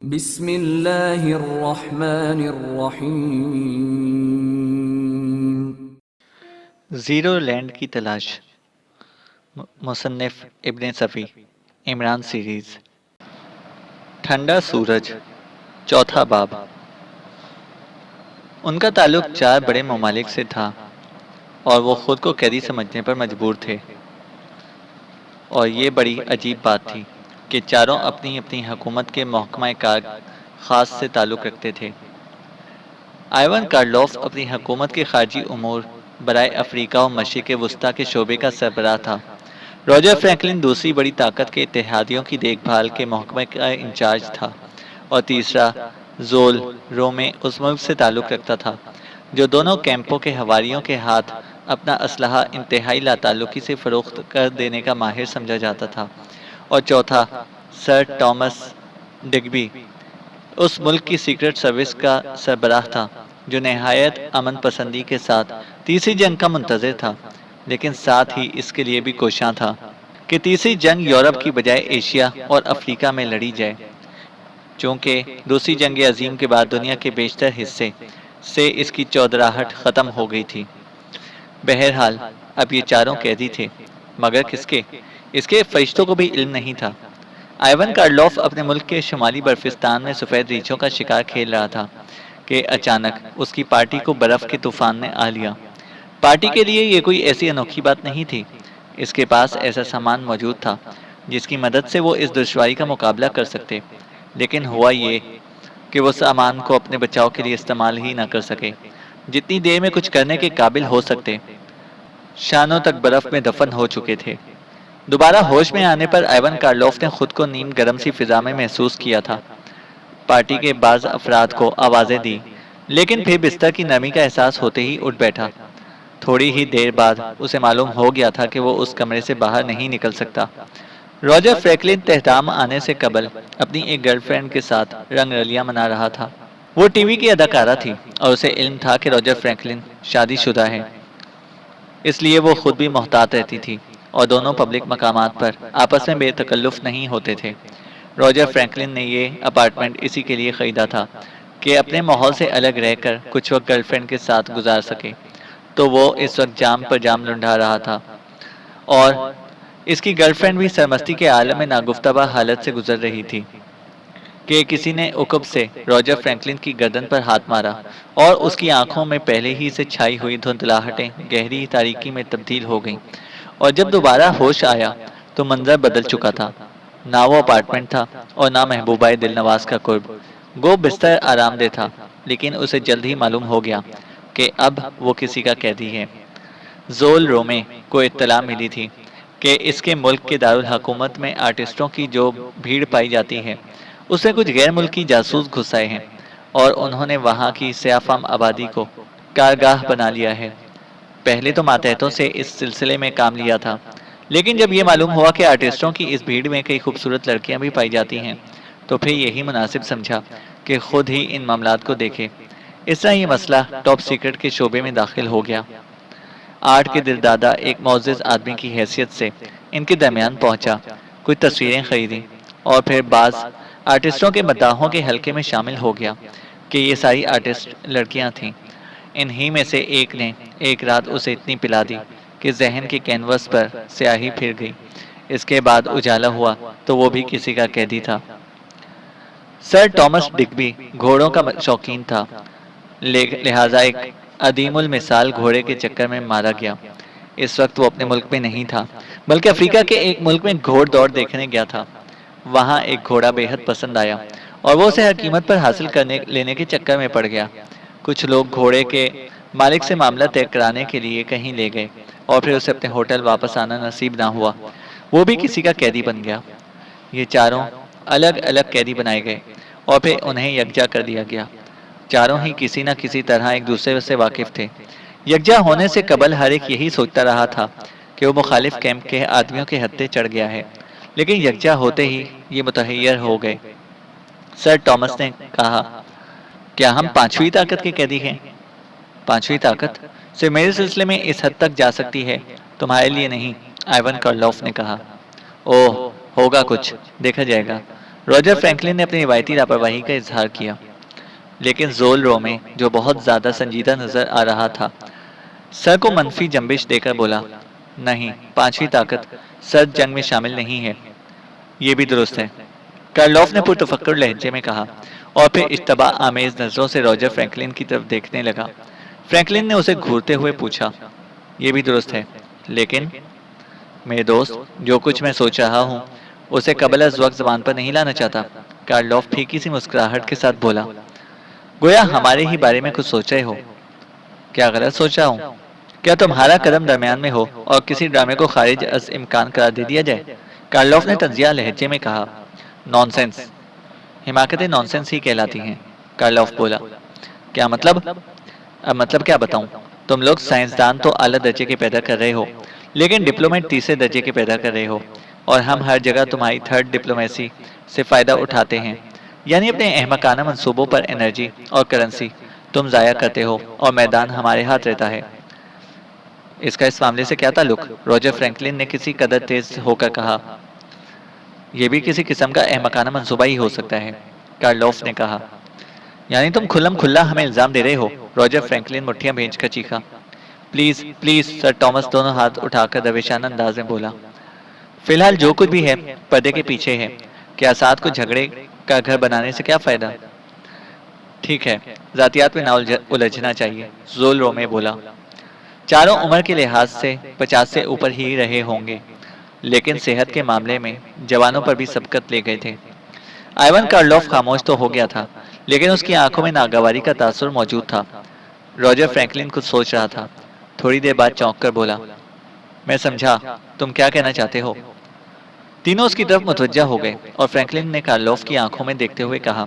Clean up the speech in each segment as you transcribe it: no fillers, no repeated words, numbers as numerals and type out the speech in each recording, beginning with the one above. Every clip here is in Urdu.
بسم اللہ الرحمن الرحیم۔ زیرو لینڈ کی تلاش، مصنف ابن صفی، عمران سیریز۔ ٹھنڈا سورج، چوتھا باب۔ ان کا تعلق 4 بڑے ممالک سے تھا اور وہ خود کو قیدی سمجھنے پر مجبور تھے، اور یہ بڑی عجیب بات تھی کہ چاروں اپنی اپنی حکومت کے محکمہ کار خاص سے تعلق رکھتے تھے۔ آئیون کارلوف اپنی حکومت کے خارجی امور برائے افریقہ و مشرق وسطیٰ کے شعبے کا سربراہ تھا۔ روجر فرینکلن دوسری بڑی طاقت کے اتحادیوں کی دیکھ بھال کے محکمہ کا انچارج تھا، اور تیسرا زول رومے اس ملک سے تعلق رکھتا تھا جو دونوں کیمپوں کے حواریوں کے ہاتھ اپنا اسلحہ انتہائی لاتعلقی سے فروخت کر دینے کا ماہر سمجھا جاتا تھا، اور چوتھا سر ٹامس ڈگبی اس ملک کی سیکرٹ سروس کا سربراہ تھا جو نہایت امن پسندی کے ساتھ تیسری جنگ کا منتظر تھا، لیکن ساتھ ہی اس کے لیے بھی کوشاں تھا کہ تیسری جنگ یورپ کی بجائے ایشیا اور افریقہ میں لڑی جائے، چونکہ دوسری جنگ عظیم کے بعد دنیا کے بیشتر حصے سے اس کی چودراہٹ ختم ہو گئی تھی۔ بہرحال اب یہ چاروں قیدی تھے، مگر کس کے؟ اس کے فرشتوں کو بھی علم نہیں تھا۔ آئیون کارلوف اپنے ملک کے شمالی برفستان میں سفید ریچھوں کا شکار کھیل رہا تھا کہ اچانک اس کی پارٹی کو برف کے طوفان نے آ لیا۔ پارٹی کے لیے یہ کوئی ایسی انوکھی بات نہیں تھی، اس کے پاس ایسا سامان موجود تھا جس کی مدد سے وہ اس دشواری کا مقابلہ کر سکتے، لیکن ہوا یہ کہ وہ سامان کو اپنے بچاؤ کے لیے استعمال ہی نہ کر سکے۔ جتنی دیر میں کچھ کرنے کے قابل ہو سکتے، شانوں تک برف میں دفن ہو چکے تھے۔ دوبارہ ہوش میں آنے پر آئیون کارلوف نے خود کو نیم گرم سی فضا میں محسوس کیا تھا۔ پارٹی کے بعض افراد کو آوازیں دی، لیکن پھر بستر کی نرمی کا احساس ہوتے ہی اٹھ بیٹھا۔ تھوڑی ہی دیر بعد اسے معلوم ہو گیا تھا کہ وہ اس کمرے سے باہر نہیں نکل سکتا۔ روجر فرینکلن تہتام آنے سے قبل اپنی ایک گرل فرینڈ کے ساتھ رنگ رلیاں منا رہا تھا۔ وہ ٹی وی کی اداکارہ تھی اور اسے علم تھا کہ روجر فرینکلن شادی شدہ ہے، اس لیے وہ خود بھی محتاط رہتی تھی اور دونوں پبلک مقامات پر آپس میں بے تکلف نہیں ہوتے تھے۔ روجر فرینکلن نے یہ اپارٹمنٹ اسی کے لیے خریدا تھا کہ اپنے ماحول سے الگ رہ کر کچھ وقت گرل فرینڈ کے ساتھ گزار سکے، تو وہ اس وقت جام پر جام لنڈھا رہا تھا، اور اس کی گرل فرینڈ بھی سرمستی کے عالم میں ناگفتہ حالت سے گزر رہی تھی کہ کسی نے عقب سے روجر فرینکلن کی گردن پر ہاتھ مارا، اور اس کی آنکھوں میں پہلے ہی سے چھائی ہوئی دھندلاہٹیں گہری تاریکی میں تبدیل ہو گئیں، اور جب دوبارہ ہوش آیا تو منظر بدل چکا تھا۔ نہ وہ اپارٹمنٹ تھا اور نہ محبوبہ دل نواز کا قرب۔ گو بستر آرام دہ تھا، لیکن اسے جلد ہی معلوم ہو گیا کہ اب وہ کسی کا قیدی ہے۔ زول رومے کو اطلاع ملی تھی کہ اس کے ملک کے دارالحکومت میں آرٹسٹوں کی جو بھیڑ پائی جاتی ہے، اس میں کچھ غیر ملکی جاسوس گھس آئے ہیں، اور انہوں نے وہاں کی سیاہ فام آبادی کو کارگاہ بنا لیا ہے۔ پہلے تو ماتحتوں سے اس سلسلے میں کام لیا تھا، لیکن جب یہ معلوم ہوا کہ آرٹسٹوں کی اس بھیڑ میں کئی خوبصورت لڑکیاں بھی پائی جاتی ہیں، تو پھر یہی مناسب سمجھا کہ خود ہی ان معاملات کو دیکھے۔ اس طرح یہ مسئلہ ٹاپ سیکرٹ کے شعبے میں داخل ہو گیا۔ آرٹ کے دل دادا ایک معزز آدمی کی حیثیت سے ان کے درمیان پہنچا، کچھ تصویریں خریدیں، اور پھر بعض آرٹسٹوں کے مداحوں کے حلقے میں شامل ہو گیا کہ یہ ساری آرٹسٹ لڑکیاں تھیں۔ انہی میں سے ایک نے ایک رات اسے اتنی پلا دی کہ ذہن کے کینوس پر سیاہی پھر گئی۔ اس کے بعد اجالا ہوا تو وہ بھی کسی کا قیدی تھا۔ سر ٹامس ڈگبی گھوڑوں کا شوقین تھا، لہذا ایک عدیم المثال گھوڑے کے چکر میں مارا گیا۔ اس وقت وہ اپنے ملک میں نہیں تھا، بلکہ افریقہ کے ایک ملک میں گھوڑ دوڑ دیکھنے گیا تھا۔ وہاں ایک گھوڑا بے حد پسند آیا اور وہ اسے ہر قیمت پر حاصل لینے کے چکر میں پڑ گیا۔ کچھ لوگ گھوڑے کے مالک سے معاملہ طے کرانے کے لیے کہیں لے گئے، اور پھر اسے اپنے ہوٹل واپس آنا نصیب نہ ہوا، وہ بھی کسی کا قیدی بن گیا۔ یہ چاروں الگ الگ قیدی بنائے گئے اور پھر انہیں یکجا کر دیا گیا۔ چاروں ہی کسی نہ کسی طرح ایک دوسرے سے واقف تھے۔ یکجا ہونے سے قبل ہر ایک یہی سوچتا رہا تھا کہ وہ مخالف کیمپ کے آدمیوں کے ہتھے چڑھ گیا ہے، لیکن یکجا ہوتے ہی یہ متحیر ہو گئے۔ سر ٹامس نے کہا، کیا ہم پانچویں طاقت کے قیدی ہیں؟ پانچویں طاقت صرف میرے سلسلے میں اس حد تک جا سکتی ہے، تمہارے لیے نہیں، آئیون کارلوف نے کہا۔ اوہ، ہوگا کچھ، دیکھا جائے گا۔ روجر فرینکلن نے اپنی روایتی لاپرواہی کا اظہار کیا، لیکن زول رومے جو بہت زیادہ سنجیدہ نظر آ رہا تھا سر کو منفی جنبش دے کر بولا، نہیں، پانچویں طاقت سرد جنگ میں شامل نہیں ہے۔ یہ بھی درست ہے، کارلوف نے پرتفکر لہجے میں کہا، اور پھر اشتباہ آمیز نظروں سے روجر فرینکلن کی طرف دیکھنے لگا۔ فرینکلن نے اسے گھورتے ہوئے پوچھا، یہ بھی درست ہے، لیکن میرے دوست، جو کچھ میں سوچ رہا ہوں اسے قبل از وقت زبان پر نہیں لانا چاہتا۔ کارلوف پھیکی سی مسکراہٹ کے ساتھ بولا، گویا ہمارے ہی بارے میں کچھ سوچ رہے ہو۔ کیا غلط سوچ رہا ہوں؟ کیا تمہارا قدم درمیان میں ہو اور کسی ڈرامے کو خارج از امکان قرار دے دیا جائے؟ کارلوف نے تنزیہ لہجے میں کہا، نانسنس، حماقتیں نانسنس ہی کہلاتی ہیں۔ کارلوف بولا، کیا مطلب؟ اب مطلب کیا بتاؤں؟ تم لوگ سائنسدان تو اعلیٰ درجے کے پیدا کر رہے ہو، لیکن ڈپلومیٹ تیسرے درجے کے پیدا کر رہے ہو، اور ہم ہر جگہ تمہاری تھرڈ ڈپلومیسی سے فائدہ اٹھاتے ہیں، یعنی اپنے احمقانہ منصوبوں پر انرجی اور کرنسی تم ضائع کرتے ہو اور میدان ہمارے ہاتھ رہتا ہے۔ اس کا اس معاملے سے کیا تعلق؟ روجر فرینکلن نے کسی قدر تیز ہو کر کہا، یہ بھی کسی قسم کا احمقانہ منصوبہ ہی ہو سکتا ہے۔ کارلوف نے کہا، یعنی تم کھلم کھلا ہمیں الزام دے رہے ہو؟ روجر فرینکلن مٹھیاں بھیج کر چیخا۔ پلیز پلیز، سر ٹامس دونوں ہاتھ اٹھا کر درویشانہ انداز میں بولا، فی الحال جو کچھ بھی ہے پردے کے پیچھے ہے، کیا ساتھ کو جھگڑے کا گھر بنانے سے کیا فائدہ؟ ٹھیک ہے، ذاتیات میں نہ الجھنا چاہیے، زول رومے بولا۔ چاروں عمر کے لحاظ سے 50 سے اوپر ہی رہے ہوں گے، لیکن صحت کے معاملے میں جوانوں پر بھی سبقت لے گئے تھے۔ آئیون کارلوف خاموش تو ہو گیا تھا، لیکن اس کی آنکھوں میں ناگواری کا تاثر موجود تھا۔ روجر فرینکلن کچھ سوچ رہا تھا، تھوڑی دیر بعد چونک کر بولا، میں سمجھا، تم کیا کہنا چاہتے ہو؟ تینوں اس کی طرف متوجہ ہو گئے، اور فرینکلن نے کارلوف کی آنکھوں میں دیکھتے ہوئے کہا،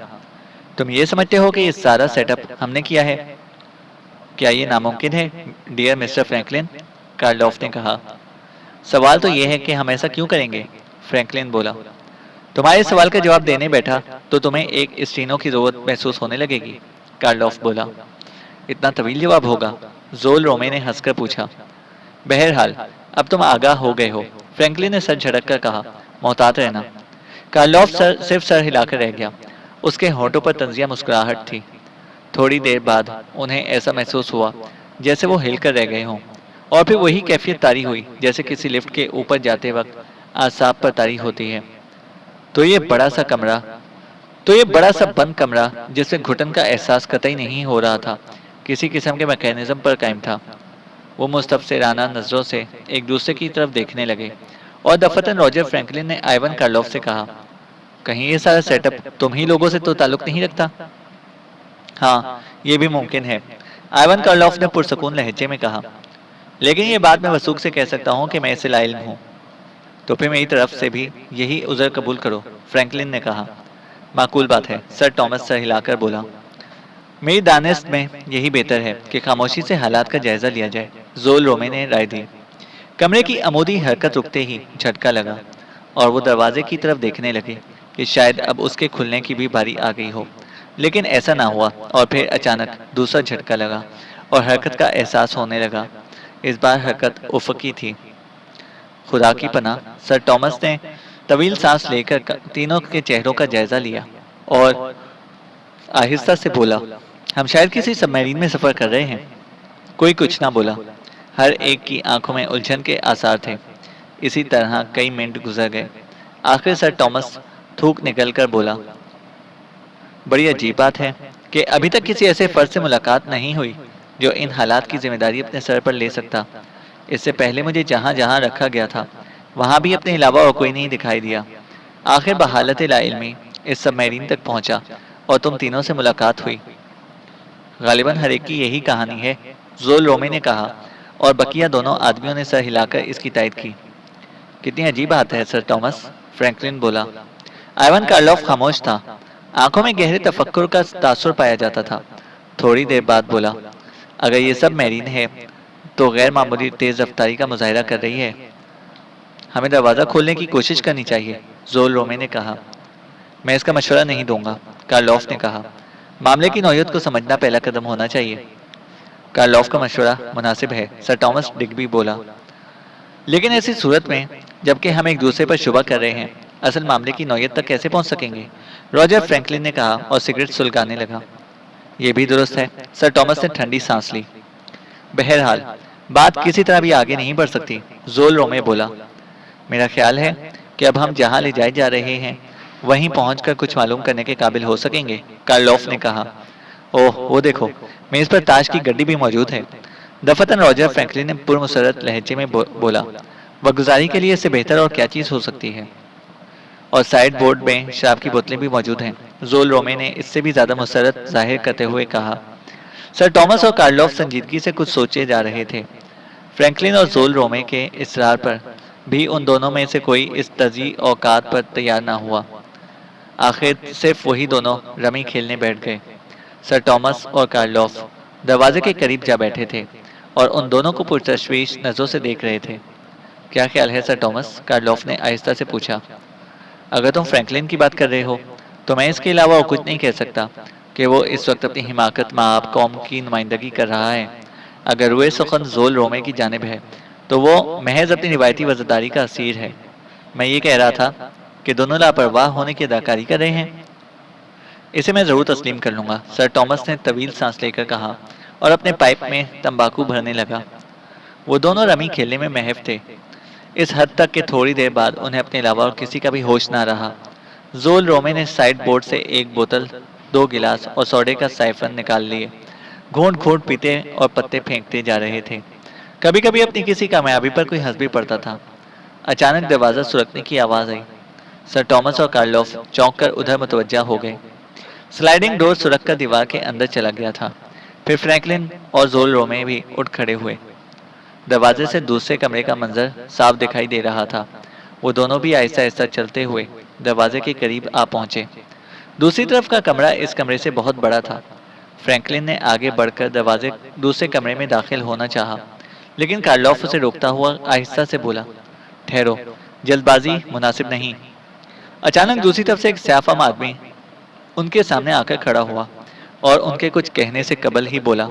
تم یہ سمجھتے ہو کہ یہ سارا سیٹ اپ ہم نے کیا ہے؟ کیا یہ ناممکن ہے ڈیئر مسٹر فرینکلن؟ کارلوف نے کہا۔ سوال تو یہ ہے کہ ہم ایسا کیوں کریں گے؟ فرینکلن بولا۔ تمہارے سوال کا جواب دینے بیٹھا تو تمہیں ایک اسٹینو کی ضرورت محسوس ہونے لگے گی، کارلوف بولا۔ اتنا طویل جواب ہوگا؟ زول رومے نے ہنس کر پوچھا۔ بہرحال اب تم آگاہ ہو گئے ہو، فرینکلن نے سر جھٹک کر کہا، محتاط رہنا۔ کارلوف صرف سر ہلا کر رہ گیا، اس کے ہونٹوں پر طنزیہ مسکراہٹ تھی۔ تھوڑی دیر بعد انہیں ایسا محسوس ہوا جیسے وہ ہل کر رہ گئے ہوں، اور پھر وہی کیفیت طاری ہوئی جیسے کسی لفٹ کے اوپر جاتے وقت اعصاب پر طاری ہوتی ہے۔ تو یہ بڑا سا بند کمرہ جس میں گھٹن کا احساس قطعی نہیں ہو رہا تھا، کسی قسم کے میکینزم پر قائم تھا۔ وہ مستفسرانہ نظروں سے ایک دوسرے کی طرف دیکھنے لگے، اور دفتراً روجر فرینکلن نے آئیون کارلوف سے کہا، کہیں یہ سارا سیٹ اپ تم ہی لوگوں سے تو تعلق نہیں رکھتا؟ ہاں، یہ بھی ممکن ہے، آئیون کارلوف نے پرسکون لہجے میں کہا، لیکن یہ بات میں وثوق سے کہہ سکتا ہوں کہ میں اسے لا علم ہوں۔ تو پھر میری طرف سے بھی یہی عذر قبول کرو، فرینکلن نے کہا۔ معقول بات ہے، سر ٹامس سر ہلا کر بولا۔ میری دانست میں یہی بہتر ہے کہ خاموشی سے حالات کا جائزہ لیا جائے، زول رومے نے رائے دی۔ کمرے کی عمودی حرکت رکتے ہی جھٹکا لگا، اور وہ دروازے کی طرف دیکھنے لگے کہ شاید اب اس کے کھلنے کی بھی باری آ گئی ہو، لیکن ایسا نہ ہوا، اور پھر اچانک دوسرا جھٹکا لگا اور حرکت کا احساس ہونے لگا۔ اس بار حرکت افقی تھی۔ خدا کی پناہ، سر ٹامس نے طویل سانس لے کر تینوں کے چہروں کا جائزہ لیا اور آہستہ سے بولا، ہم شاید کسی سب میرین میں سفر کر رہے ہیں۔ کوئی کچھ نہ بولا، ہر ایک کی آنکھوں میں الجھن کے آثار تھے۔ اسی طرح کئی منٹ گزر گئے، آخر سر ٹامس تھوک نکل کر بولا، بڑی عجیب بات ہے کہ ابھی تک کسی ایسے فرد سے ملاقات نہیں ہوئی جو ان حالات کی ذمہ داری اپنے سر پر لے سکتا۔ اس سے پہلے مجھے جہاں جہاں رکھا گیا تھا وہاں بھی اپنے علاوہ اور کوئی نہیں دکھائی دیا۔ آخر بحالت لا علمی اس سب میرین تک پہنچا اور تم تینوں سے ملاقات ہوئی۔ غالباً ہر ایک کی یہی کہانی ہے، زول رومے نے کہا، اور بقیہ دونوں آدمیوں نے سر ہلا کر اس کی تائید کی۔ کتنی عجیب بات ہے سر ٹامس، فرینکلن بولا۔ آئیون کارلوف خاموش تھا، آنکھوں میں گہرے تفکر کا تاثر پایا جاتا تھا۔ تھوڑی دیر بعد بولا، اگر یہ سب میرین ہے تو غیر معمولی تیز رفتاری کا مظاہرہ کر رہی ہے۔ ہمیں دروازہ کھولنے کی کوشش کرنی چاہیے، زول رومے نے کہا۔ میں اس کا مشورہ نہیں دوں گا، کارلوف نے کہا۔ معاملے کی نوعیت کو سمجھنا پہلا قدم ہونا چاہیے۔ کارلوف کا مشورہ مناسب ہے، سر ٹامس ڈگبی بولا، لیکن ایسی صورت میں جبکہ ہم ایک دوسرے پر شبہ کر رہے ہیں، اصل معاملے کی نوعیت تک کیسے پہنچ سکیں گے؟ راجر فرینکلن نے کہا اور سگریٹ سلگانے لگا۔ یہ بھی درست ہے، سر ٹامس نے ٹھنڈی سانس لی۔ بہرحال بات کسی طرح بھی آگے نہیں بڑھ سکتی، زول رومے بولا۔ میرا خیال ہے کہ اب ہم جہاں لے جائے جا رہے ہیں وہیں پہنچ کر کچھ معلوم کرنے کے قابل ہو سکیں گے، کارلوف نے کہا۔ اوہ وہ دیکھو، میز پر تاش کی گڈی بھی موجود ہے۔ دفتن راجر فرینکلن نے پرمسرت لہجے میں بولا۔ وقتگزاری کے لیے اس سے بہتر اور کیا چیز ہو سکتی ہے؟ اور سائڈ بورڈ میں شراب کی بوتلیں بھی موجود ہیں، زول رومے نے اس سے بھی زیادہ مسرت ظاہر کرتے ہوئے کہا۔ سر ٹامس اور کارلوف سنجیدگی سے کچھ سوچے جا رہے تھے۔ فرینکلن اور زول رومے کے اصرار پر بھی ان دونوں میں سے کوئی اس تضیع اوقات پر تیار نہ ہوا۔ آخر صرف وہی دونوں رمی کھیلنے بیٹھ گئے۔ سر ٹامس اور کارلوف دروازے کے قریب جا بیٹھے تھے اور ان دونوں کو پرتشویش نظروں سے دیکھ رہے تھے۔ کیا خیال ہے سر ٹامس؟ کارلوف نے آہستہ سے پوچھا۔ اگر تم فرینکلن کی بات کر رہے ہو تو میں اس کے علاوہ اور کچھ نہیں کہہ سکتا کہ وہ اس وقت اپنی حماقت مآب قوم کی نمائندگی کر رہا ہے۔ اگر روئے سخن زول رومے کی جانب ہے تو وہ محض اپنی روایتی وزرداری کا اسیر ہے۔ میں یہ کہہ رہا تھا کہ دونوں لاپرواہ ہونے کی اداکاری کر رہے ہیں۔ اسے میں ضرور تسلیم کر لوں گا، سر ٹامس نے طویل سانس لے کر کہا اور اپنے پائپ میں تمباکو بھرنے لگا۔ وہ دونوں رمی کھیلنے میں محو تھے، اس حد تک کہ تھوڑی دیر بعد انہیں اپنے علاوہ اور کسی کا بھی ہوش نہ رہا۔ زول رومے نے سائڈ بورڈ سے ایک بوتل، 2 گلاس اور سوڈے کا سائفن نکال لیے، گھونٹ گھونٹ پیتے اور پتے پھینکتے جا رہے تھے۔ کبھی کبھی اپنی کسی کامیابی پر کوئی ہنس بھی پڑتا تھا۔ اچانک دروازہ سرکنے کی آواز آئی۔ سر ٹامس اور کارلوف چونک کر ادھر متوجہ ہو گئے۔ سلائڈنگ ڈور سرک کر دیوار کے اندر چلا گیا تھا۔ پھر فرینکلن اور زول رومے بھی اٹھ کھڑے ہوئے۔ دروازے سے دوسرے کمرے کا منظر صاف دکھائی دے رہا تھا۔ وہ دونوں بھی آہستہ آہستہ چلتے ہوئے دروازے کے قریب آ پہنچے۔ دوسری طرف کا کمرہ اس کمرے سے بہت بڑا تھا۔ فرینکلن نے آگے بڑھ کر دوسرے کمرے میں داخل ہونا چاہا، لیکن کارلوف اسے روکتا ہوا آہستہ سے بولا، ٹھہرو، جلد بازی مناسب نہیں۔ اچانک دوسری طرف سے ایک سیاہ فام آدمی ان کے سامنے آ کر کھڑا ہوا اور ان کے کچھ کہنے سے قبل ہی بولا،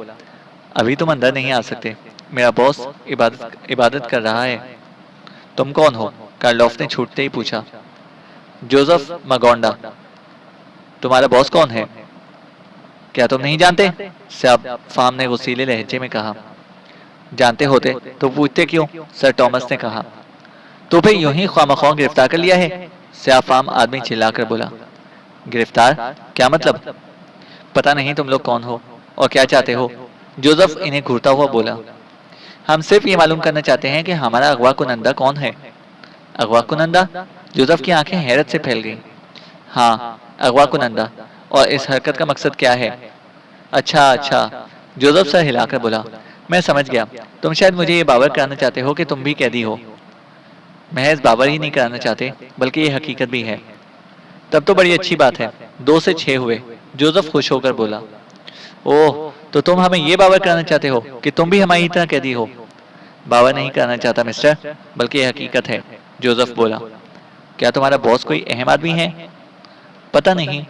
ابھی تم اندر نہیں آ سکتے، میرا باس عبادت کر رہا ہے۔ تم کون ہو؟ کارلوف نے چھوٹتے ہی پوچھا۔ جوزف مگونڈا۔ تمہارا باس کون ہے؟ کیا تم نہیں جانتے؟ سیاہ فام نے غصیلے لہجے میں کہا۔ جانتے ہوتے تو پوچھتے کیوں؟ سر ٹامس نے کہا۔ تو پھر یوں ہی خواہ مخواہ گرفتار کر لیا ہے؟ سیاہ فام آدمی چلا کر بولا۔ گرفتار؟ کیا مطلب؟ پتہ نہیں تم لوگ کون ہو اور کیا چاہتے ہو؟ جوزف انہیں گھورتا ہوا بولا۔ ہم صرف یہ معلوم کرنا چاہتے ہیں کہ ہمارا اغوا کنندہ کون ہے۔ اغوا کنندہ؟ جوزف کی آنکھیں حیرت سے پھیل گئیں۔ ہاں، اغوا کنندہ، اور اس حرکت کا مقصد کیا ہے؟ اچھا، جوزف سر ہلا کر بولا، میں سمجھ گیا، تم شاید مجھے یہ باور کرانا چاہتے ہو کہ تم بھی قیدی ہو۔ محض باور ہی نہیں کرانا چاہتے بلکہ یہ حقیقت بھی ہے۔ تب تو بڑی اچھی بات ہے، 2 سے 6 ہوئے، جوزف خوش ہو کر بولا۔ اوہ، تو تم ہمیں یہ باور کرانا چاہتے ہو کہ تم بھی ہماری طرح قیدی ہو؟ باور نہیں کرانا چاہتا مسٹر، بلکہ یہ حقیقت ہے، جوزف بولا۔ کیا تمہارا باس کوئی اہم آدمی ہے؟ پتہ نہیں۔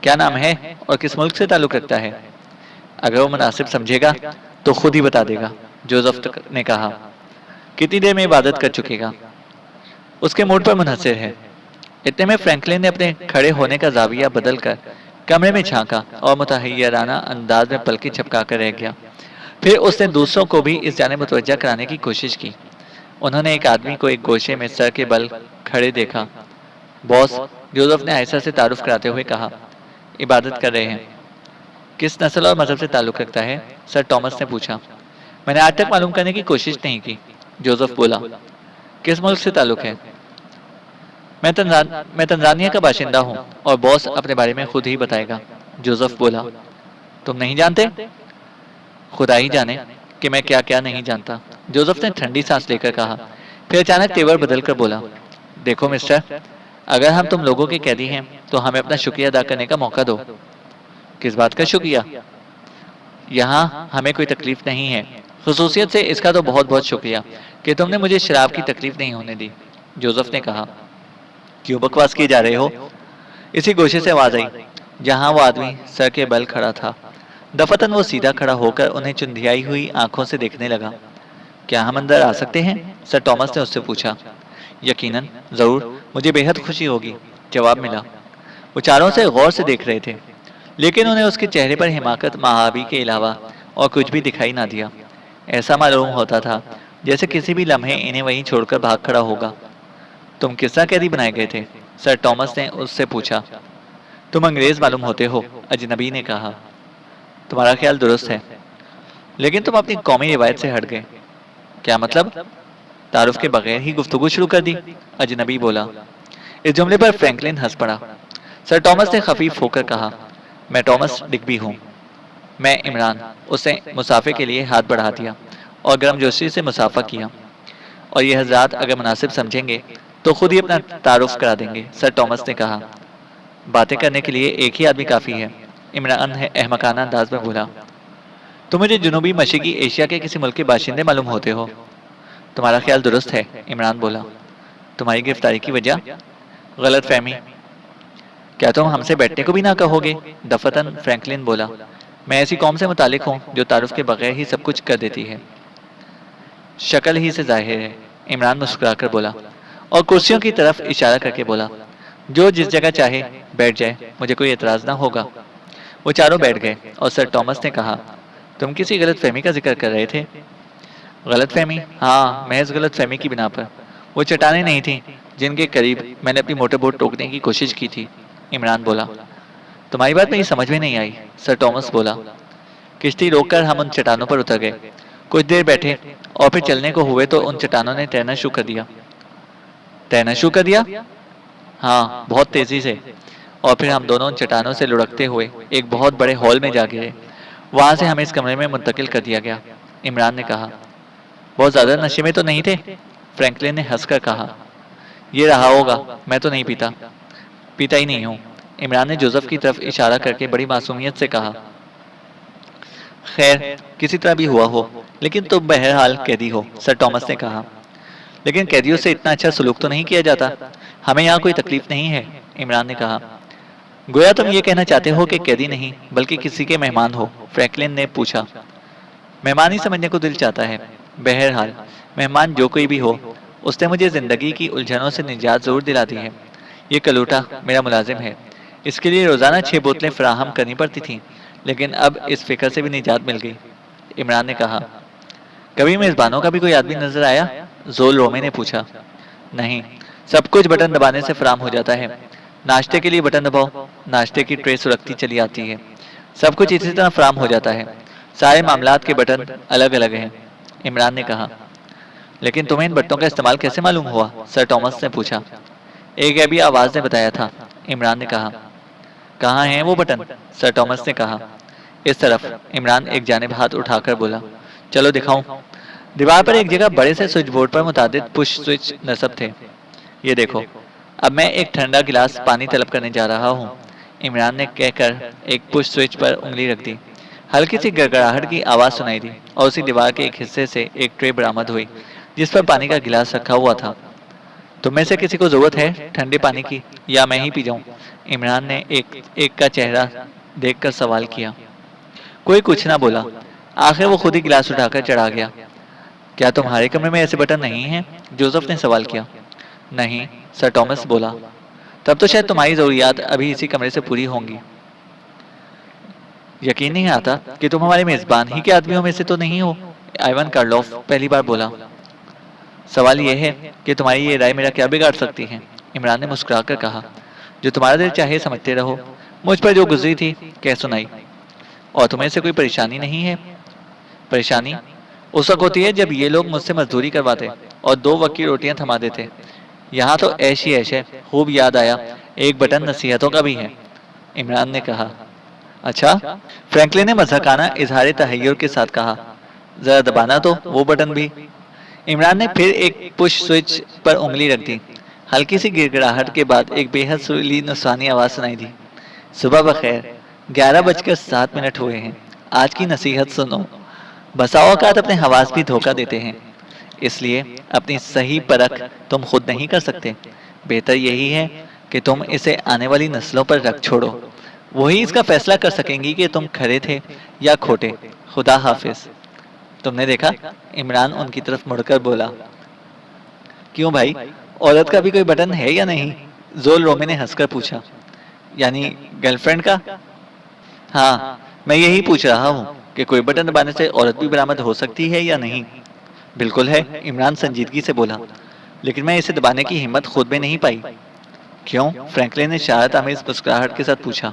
کیا نام ہے اور کس ملک سے تعلق رکھتا ہے؟ اگر وہ مناسب سمجھے گا تو خود ہی بتا دے گا، جوزف نے کہا۔ کتنی دیر میں عبادت کر چکے گا؟ اس کے موڈ پر منحصر ہے۔ اتنے میں فرینکلن نے اپنے کھڑے ہونے کا زاویہ بدل کر کمرے میں جھانکا اور متحیرانہ انداز میں پلکیں جھپکا کر رہ گیا۔ پھر اس نے دوسروں کو بھی اس جانب متوجہ کرانے کی کوشش کی۔ انہوں نے ایک آدمی کو ایک گوشے میں سر کے بل کھڑے دیکھا۔ باس، جوزف نے آہستہ سے تعارف کراتے ہوئے کہا، عبادت کر رہے ہیں۔ کس نسل اور مذہب سے تعلق رکھتا ہے؟ سر ٹامس نے پوچھا۔ میں نے آج تک معلوم کرنے کی کوشش نہیں کی، جوزف بولا۔ کس ملک سے تعلق ہے؟ میں تنزانیہ کا باشندہ ہوں اور باس اپنے بارے میں خود ہی بتائے گا، جوزف بولا۔ تم نہیں جانتے؟ خدا ہی جانے کہ میں کیا کیا نہیں جانتا، جوزف نے ٹھنڈی سانس لے کر کہا۔ پھر اچانک تیور بدل کر بولا، دیکھو مسٹر، اگر ہم تم لوگوں کے قیدی ہیں تو ہمیں اپنا شکریہ ادا کرنے کا موقع دو۔ کس بات کا شکریہ؟ یہاں ہمیں کوئی تکلیف نہیں ہے، خصوصیت سے اس کا تو بہت بہت شکریہ کہ تم نے مجھے شراب کی تکلیف نہیں ہونے دی، جوزف نے کہا۔ کیوں بکواس کیے جا رہے ہو؟ اسی گوشے سے آواز آئی جہاں وہ آدمی سر کے بل کھڑا تھا۔ دفتن وہ سیدھا کھڑا ہو کر انہیں چندھیائی ہوئی آنکھوں سے دیکھنے لگا۔ کیا ہم اندر آ سکتے ہیں؟ سر ٹامس نے اس سے پوچھا۔ یقیناً، ضرور، مجھے بے حد خوشی ہوگی، جواب ملا۔ وہ چاروں سے غور سے دیکھ رہے تھے، لیکن انہیں اس کے چہرے پر حماقت مہابی کے علاوہ اور کچھ بھی دکھائی نہ دیا۔ ایسا معلوم ہوتا تھا جیسے کسی بھی لمحے انہیں وہیں چھوڑ کر بھاگ کھڑا ہوگا۔ تم کس طرح قیدی بنائے گئے تھے؟ سر ٹامس نے اس سے پوچھا۔ تم انگریز معلوم ہوتے ہو، اجنبی نے کہا۔ تمہارا خیال درست ہے، لیکن تم اپنی قومی روایت سے ہٹ گئے۔ کیا مطلب؟ تعارف کے بغیر ہی گفتگو شروع کر دی، اجنبی بولا۔ اس جملے پر فرینکلن ہنس پڑا۔ سر ٹامس نے خفیف ہو کر کہا، میں ٹامس ڈگبی ہوں۔ میں عمران۔ اس نے مسافے کے لیے ہاتھ بڑھا دیا اور گرم جوشی سے مسافہ کیا۔ اور یہ حضرات اگر مناسب سمجھیں گے تو خود ہی اپنا تعارف کرا دیں گے، سر ٹامس نے کہا۔ باتیں کرنے کے لیے ایک ہی آدمی کافی ہے، عمران احمقانہ انداز میں بولا۔ تم مجھے جنوبی مشرقی ایشیا کے کسی ملک کے باشندے معلوم ہوتے ہو۔ تمہارا خیال درست ہے، عمران بولا۔ تمہاری گرفتاری کی وجہ؟ غلط فہمی۔ کیا تم ہم سے بیٹھنے کو بھی نہ کہو گے؟ دفتن فرینکلن بولا۔ میں ایسی قوم سے متعلق ہوں جو تعارف کے بغیر ہی سب کچھ کر دیتی ہے۔ شکل ہی سے ظاہر ہے، عمران مسکرا کر بولا اور کرسیوں کی طرف اشارہ کر کے بولا، جو جس جگہ چاہے بیٹھ جائے، مجھے کوئی اعتراض نہ ہوگا۔ وہ چاروں بیٹھ گئے اور سر ٹامس نے کہا، تم کسی غلط فہمی کا ذکر کر رہے تھے؟ غلط فہمی؟ ہاں، محض غلط فہمی کی بنا پر۔ وہ چٹانیں نہیں تھیں جن کے قریب میں نے اپنی موٹر بوٹ ٹوکنے کی کوشش کی تھی، عمران بولا۔ تمہاری بات میری سمجھ میں نہیں آئی، سر ٹامس بولا۔ کشتی روک کر ہم ان چٹانوں پر اتر گئے، کچھ دیر بیٹھے اور پھر چلنے کو ہوئے تو ان چٹانوں نے تیرنا شروع کر دیا۔ تیرنا شروع کر دیا؟ ہاں، بہت تیزی سے۔ اور پھر ہم دونوں ان چٹانوں سے لڑکتے ہوئے ایک بہت بڑے ہال میں جا گرے۔ وہاں سے ہمیں اس کمرے میں منتقل کر دیا گیا، عمران نے کہا۔ بہت زیادہ نشے میں تو نہیں تھے؟ فرینکلن نے ہنس کر کہا۔ یہ رہا ہوگا، میں تو نہیں پیتا۔ پیتا ہی نہیں ہوں، عمران نے جوزف کی طرف اشارہ کر کے بڑی معصومیت سے کہا۔ خیر، کسی طرح بھی ہوا ہو، لیکن تم بہرحال قیدی ہو، سر ٹامس نے کہا۔ لیکن قیدیوں سے اتنا اچھا سلوک تو نہیں کیا جاتا۔ ہمیں یہاں کوئی تکلیف نہیں ہے، عمران نے کہا۔ گویا تم یہ کہنا چاہتے ہو کہ قیدی نہیں بلکہ کسی کے مہمان ہو، فرینکلن نے پوچھا۔ مہمان ہی سمجھنے کو دل چاہتا ہے۔ بہرحال مہمان جو کوئی بھی ہو، اس نے مجھے زندگی کی الجھنوں سے نجات ضرور دلا دی ہے۔ یہ کلوٹا میرا ملازم ہے، اس کے لیے روزانہ 6 بوتلیں فراہم کرنی پڑتی تھیں، لیکن اب اس فکر سے بھی نجات مل گئی، عمران نے کہا۔ کبھی میزبانوں کا بھی کوئی آدمی نظر آیا؟ زول رومے نے پوچھا۔ نہیں، سب کچھ بٹن دبانے سے فراہم ہو جاتا ہے۔ ناشتے کے لیے بٹن دباؤ، ناشتے کی ٹرے سلگتی چلی آتی ہے۔ سب کچھ اسی طرح فراہم ہو جاتا ہے۔ سارے معاملات کے بٹن الگ الگ ہیں، عمران نے کہا۔ لیکن تمہیں ان بٹوں کا استعمال کیسے معلوم ہوا؟ سر ٹامس نے پوچھا۔ ایک غیبی آواز نے بتایا تھا، عمران نے کہا۔ کہاں ہیں وہ بٹن؟ سر ٹامس نے کہا۔ اس طرف، عمران ایک جانب ہاتھ اٹھا کر بولا۔ چلو دکھاؤں۔ دیوار پر ایک جگہ بڑے سے سوئچ بورڈ پر متعدد پش سوئچ نصب تھے۔ یہ دیکھو، اب میں ایک ٹھنڈا گلاس پانی طلب کرنے جا رہا ہوں، عمران نے کہہ کر ایک پش سوئچ پر انگلی رکھ دی۔ ہلکی سی گڑگڑاہٹ کی آواز سنائی دی اور اسی دیوار کے ایک حصے سے ایک ٹرے برآمد ہوئی جس پر پانی کا گلاس رکھا ہوا تھا۔ تم میں سے کسی کو ضرورت ہے ٹھنڈے پانی کی یا میں ہی پی جاؤں؟ عمران نے ایک کا چہرہ دیکھ کر سوال کیا۔ کوئی کچھ نہ بولا۔ آخر وہ خود ہی گلاس اٹھا کر چڑھا گیا۔ کیا تمہارے کمرے میں ایسے بٹن نہیں ہیں؟ جوزف نے سوال کیا۔ نہیں، سر ٹامس بولا۔ تب تو شاید تمہاری ضروریات ابھی اسی کمرے سے پوری ہوں گی۔ یقین نہیں آتا کہ تم ہمارے میزبان ہی کے آدمیوں میں سے تو نہیں ہو، آئیون کارلوف پہلی بار بولا۔ سوال یہ ہے کہ تمہاری یہ رائے میرا کیا بگاڑ سکتی ہے، عمران نے مسکرا کر کہا۔ جو تمہارا دل چاہے سمجھتے رہو، مجھ پر جو گزری تھی کہہ سنائی۔ اور تمہیں سے کوئی پریشانی نہیں ہے؟ پریشانی اس وقت ہوتی ہے جب یہ لوگ مجھ سے مزدوری کرواتے اور 2 وقت کی روٹیاں تھما دیتے۔ یہاں تو ایش ہی ایش ہے۔ خوب یاد آیا، ایک بٹن نصیحتوں کا بھی ہے، عمران نے کہا۔ اچھا، فرینکلن نے مضحکانہ اظہار تحیر کے ساتھ کہا۔ ذرا دبانا تو وہ بٹن بھی۔ عمران نے پھر ایک پش سوئچ پر انگلی رکھ دی۔ ہلکی سی گڑگڑاہٹ کے بعد ایک بے حد سریلی نسوانی آواز سنائی دی۔ صبح بخیر، 11:07 ہوئے ہیں۔ آج کی نصیحت سنو۔ بسا اوقات اپنے حواس بھی دھوکہ دیتے ہیں، اس لیے اپنی صحیح پرکھ تم خود نہیں کر سکتے۔ بہتر یہی ہے کہ تم اسے آنے والی نسلوں پر رکھ چھوڑو، وہی اس کا فیصلہ کر سکیں گی کہ تم کھرے تھے یا کھوٹے۔ خدا حافظ۔ تم نے دیکھا؟ عمران ان کی طرف مڑ کر بولا۔ کیوں بھائی، عورت کا بھی کوئی بٹن ہے یا نہیں؟ زول رومے نے ہنس کر پوچھا۔ یعنی گرل فرینڈ کا؟ ہاں، میں یہی پوچھ رہا ہوں کہ کوئی بٹن دبانے سے عورت بھی برآمد ہو سکتی ہے یا نہیں؟ بالکل ہے، عمران سنجیدگی سے بولا، لیکن میں اسے دبانے کی ہمت خود میں نہیں پائی۔ کیوں؟ فرینکلن نے شرارت آمیز مسکراہٹ کے ساتھ پوچھا۔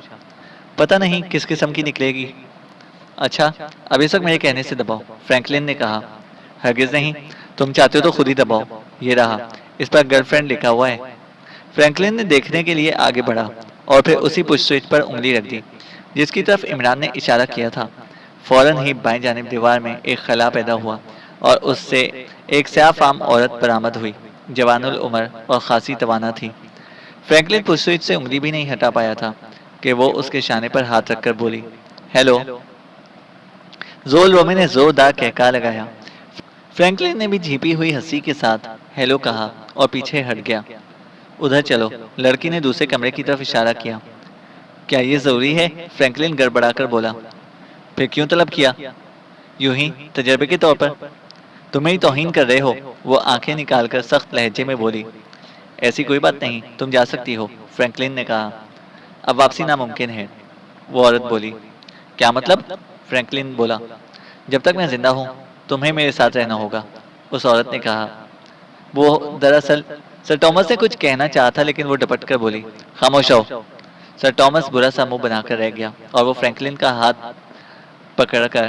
پتہ نہیں کس قسم کی نکلے گی۔ اچھا، اب اس وقت میرے کہنے سے دباؤ، فرینکلن نے کہا۔ ہرگز نہیں، تم چاہتے ہو تو خود ہی دباؤ، یہ رہا، اس پر گرل فرینڈ لکھا ہوا ہے۔ فرینکلن نے دیکھنے کے لیے آگے بڑھا اور پھر اسی پش سوئچ پر انگلی رکھ دی جس کی طرف عمران نے اشارہ کیا تھا۔ فوراً ہی بائیں جانب دیوار میں ایک خلا پیدا ہوا اور اس سے ایک سیاہ فام عورت برآمد ہوئی، جوان العمر اور خاصی توانا تھی۔ فرینکلن پش سوئچ سے انگلی بھی نہیں ہٹا پایا تھا کہ وہ اس کے شانے پر ہاتھ رکھ کر بولی، ہیلو۔ زول رومے نے زوردار کہکا لگایا۔ فرینکلن نے بھی جھیپی ہوئی ہنسی کے ساتھ ہیلو کہا اور پیچھے ہٹ گیا۔ ادھر چلو، لڑکی نے دوسرے کمرے کی طرف اشارہ کیا۔ کیا یہ ضروری ہے؟ فرینکلن گڑبڑا کر بولا۔ پھر کیوں طلب کیا؟ یوں ہی، تجربے کے طور پر۔ تم میری توہین کر رہے ہو، وہ آنکھیں نکال کر سخت لہجے میں بولی۔ ایسی کوئی بات نہیں، تم جا سکتی ہو، فرینکلن نے کہا۔ اب واپسی ناممکن ہے، وہ عورت بولی۔ کیا مطلب؟ فرینکلن بولا۔ جب تک میں زندہ ہوں تمہیں میرے ساتھ رہنا ہوگا، اس عورت نے کہا۔ وہ دراصل سر ٹامس نے کچھ کہنا چاہا تھا لیکن وہ ڈپٹ کر بولی، خاموش ہو۔ سر ٹامس برا سا منہ بنا کر رہ گیا اور وہ فرینکلن کا ہاتھ پکڑ کر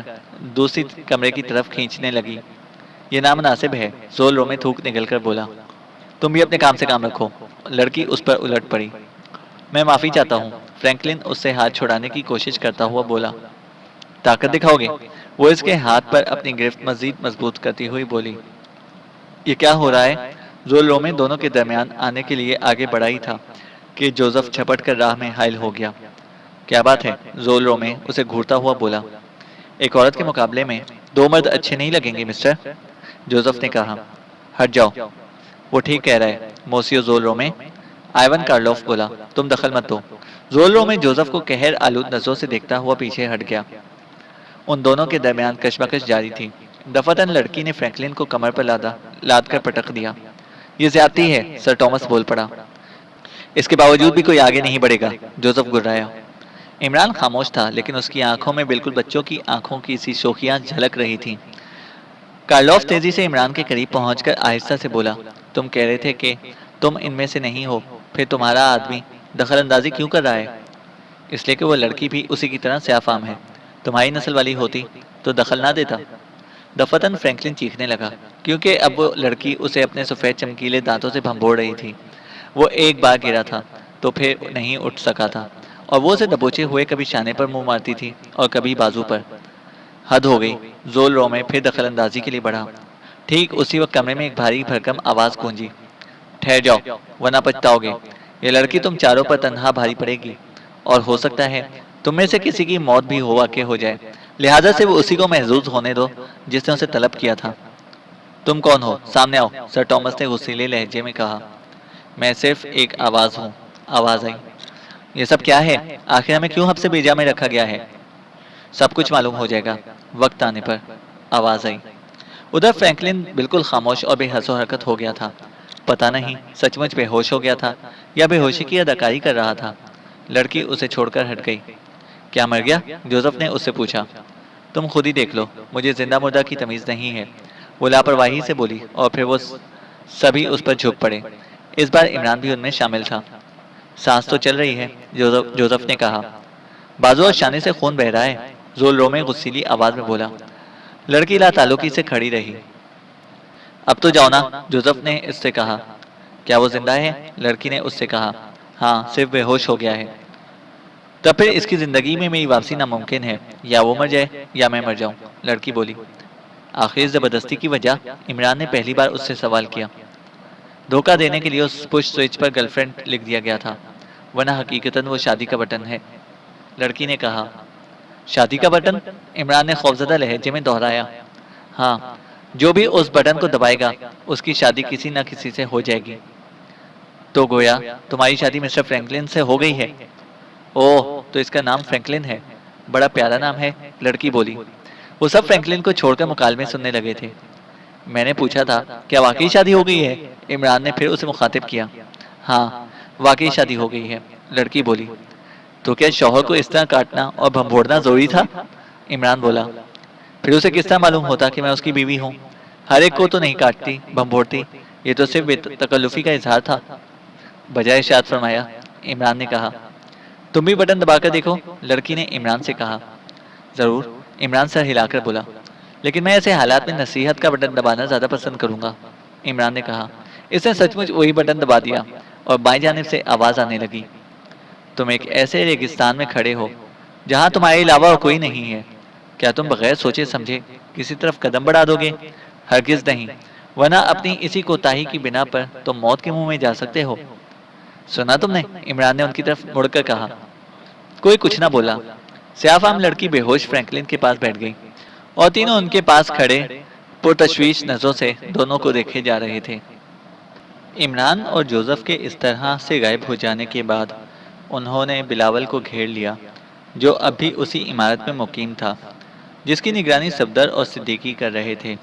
دوسری کمرے کی طرف کھینچنے لگی۔ یہ نامناسب ہے، زول رومے تھوک نگل کر بولا۔ تم بھی اپنے کام سے کام رکھو۔ لڑکی اس پر الٹ پڑی۔ میں معافی چاہتا ہوں، فرینکلن اس سے ہاتھ چھڑانے کی کوشش کرتا ہوا بولا۔ طاقت دکھاؤ گے؟ وہ اس کے ہاتھ پر اپنی گرفت مزید مضبوط کرتی ہوئی بولی۔ یہ کیا ہو رہا ہے؟ زول رومے دونوں کے درمیان آنے کے لیے آگے بڑھا ہی تھا کہ جوزف جھپٹ کر راہ میں حائل ہو گیا۔ کیا بات ہے؟ زول رومے اسے گھورتا ہوا بولا۔ ایک عورت کے مقابلے میں دو مرد اچھے نہیں لگیں گے مسٹر، جوزف نے کہا۔ ہٹ جاؤ، وہ ٹھیک کہہ رہا ہے موسیو زول رومے، آئیون کارلوف بولا۔ تم دخل مت دو۔ زول رومے جوزف کو قہر آلود نظروں سے دیکھتا ہوا پیچھے ہٹ گیا۔ ان دونوں کے درمیان کشمکش جاری تھی۔ دفعتاً لڑکی نے فرینکلن کو کمر پر لاد کر پٹک دیا۔ یہ زیادتی ہے، سر ٹامس بول پڑا۔ اس کے باوجود بھی کوئی آگے نہیں بڑھے گا، جوزف گررایا۔ عمران خاموش تھا لیکن اس کی آنکھوں میں بالکل بچوں کی آنکھوں کی سی شوخیاں جھلک رہی تھیں۔ کارلوف تیزی سے عمران کے قریب پہنچ کر آہستہ سے بولا، تم کہہ رہے تھے کہ تم ان میں سے نہیں ہو، پھر تمہارا آدمی دخل اندازی کیوں کر رہا ہے؟ اس لیے کہ وہ لڑکی بھی اسی کی طرح سیاہ فام ہے، تمہاری نسل والی ہوتی تو دخل نہ دیتا۔ دفعتاً فرینکلن چیخنے لگا کیونکہ اب وہ لڑکی اسے اپنے سفید چمکیلے دانتوں سے بھنبوڑ رہی تھی۔ وہ ایک بار گرا تھا تو پھر نہیں اٹھ سکا تھا اور وہ اسے دبوچے ہوئے کبھی شانے پر منہ مارتی تھی اور کبھی بازو پر۔ حد ہو گئی، زول رومے پھر دخل اندازی کے لیے بڑھا۔ ٹھیک اسی وقت کمرے میں ایک بھاری بھرکم آواز گونجی، ٹھہر جاؤ ورنہ پچھتاؤ گے، یہ لڑکی تم چاروں پر تنہا بھاری پڑے گی اور ہو سکتا ہے تم میں سے کسی کی موت بھی واقع ہو جائے، لہذا سے وہ اسی کو محظوظ ہونے دو جس نے اسے طلب کیا تھا۔ تم کون ہو؟ سامنے آؤ، سر ٹامس نے غصیلے لہجے میں کہا۔ میں صرف ایک آواز ہوں، آواز آئی۔ یہ سب کیا ہے؟ آخر ہمیں کیوں حبس بیجا میں رکھا گیا ہے؟ سب کچھ معلوم ہو جائے گا وقت آنے پر، آواز آئی۔ ادھر فرینکلن بالکل خاموش اور بے حس و حرکت ہو گیا تھا۔ پتہ نہیں سچ مچ بے ہوش ہو گیا تھا یا بے ہوشی کی اداکاری کر رہا تھا۔ لڑکی اسے چھوڑ کر ہٹ گئی۔ کیا مر گیا؟ جوزف نے اس سے پوچھا۔ تم خود ہی دیکھ لو، مجھے زندہ مردہ کی تمیز نہیں ہے، وہ لاپرواہی سے بولی اور پھر وہ سبھی اس پر جھک پڑے۔ اس بار عمران بھی ان میں شامل تھا۔ سانس تو چل رہی ہے، جوزف نے کہا۔ بازو اور شانے سے خون بہ رہا ہے، زول رومے غصیلی آواز میں بولا۔ لڑکی لا تعلقی سے کھڑی رہی۔ اب تو جاؤ نا، جوزف نے اس سے کہا۔ کیا وہ زندہ ہے؟ لڑکی نے اس سے کہا۔ ہاں، صرف بے ہوش ہو گیا ہے۔ تب پھر اس کی زندگی میں میری واپسی ناممکن ہے، یا وہ مر جائے یا میں مر جاؤں، لڑکی بولی۔ آخر زبردستی کی وجہ؟ عمران نے پہلی بار اس سے سوال کیا۔ دھوکہ دینے کے لیے اس پش سوئچ پر گرل فرینڈ لکھ دیا گیا تھا، ورنہ حقیقتاً وہ شادی کا بٹن ہے، لڑکی نے کہا۔ شادی کا بٹن؟ عمران نے خوفزدہ لہجے میں دہرایا۔ ہاں، جو بھی اس بٹن کو دبائے گا اس کی شادی کسی نہ کسی سے ہو جائے گی۔ تو گویا تمہاری شادی مسٹر فرینکلن سے ہو گئی ہے؟ اوہ، تو اس کا نام فرینکلن ہے، بڑا پیارا نام ہے، لڑکی بولی۔ وہ سب فرینکلن کو چھوڑ کر مکالمے سننے لگے تھے۔ میں نے پوچھا تھا کیا واقعی شادی ہو گئی ہے؟ عمران نے پھر اسے مخاطب کیا۔ ہاں، واقعی شادی ہو گئی ہے، لڑکی بولی۔ تو کیا شوہر کو اس طرح کاٹنا اور بھنبھوڑنا ضروری تھا؟ عمران بولا، پھر اسے کس طرح معلوم ہوتا کہ میں اس کی بیوی ہوں؟ ہر ایک کو تو نہیں کاٹتی بھنبھوڑتی، یہ تو صرف بے تکلفی کا اظہار تھا۔ بجائے ارشاد فرمایا، عمران نے کہا، تم بھی بٹن دبا کر دیکھو، لڑکی نے عمران سے کہا۔ ضرور، عمران سر ہلا کر بولا، لیکن میں ایسے حالات میں نصیحت کا بٹن دبانا زیادہ پسند کروں گا۔ عمران نے کہا۔ اس نے سچ مچ وہی بٹن دبا دیا اور بائیں جانب سے آواز آنے لگی، تم ایک ایسے ریگستان میں کھڑے ہو جہاں تمہارے علاوہ اور کوئی نہیں ہے، کیا تم بغیر سوچے سمجھے کسی طرف قدم بڑھا دو گے؟ ہرگز نہیں، ورنہ اپنی اسی کوتاہی کی بنا پر تم موت کے منہ میں جا سکتے ہو۔ سنا تم نے؟ عمران نے ان کی طرف مڑ کر کہا۔ کوئی کچھ نہ بولا۔ سیاہ فام لڑکی بے ہوش فرینکلن کے پاس بیٹھ گئی اور تینوں ان کے پاس کھڑے پرتشویش نظروں سے دونوں کو دیکھے جا رہے تھے۔ عمران اور جوزف کے اس طرح سے غائب ہو جانے کے بعد انہوں نے بلاول کو گھیر لیا، جو اب بھی اسی عمارت میں مقیم تھا جس کی نگرانی صفدر اور صدیقی کر رہے تھے۔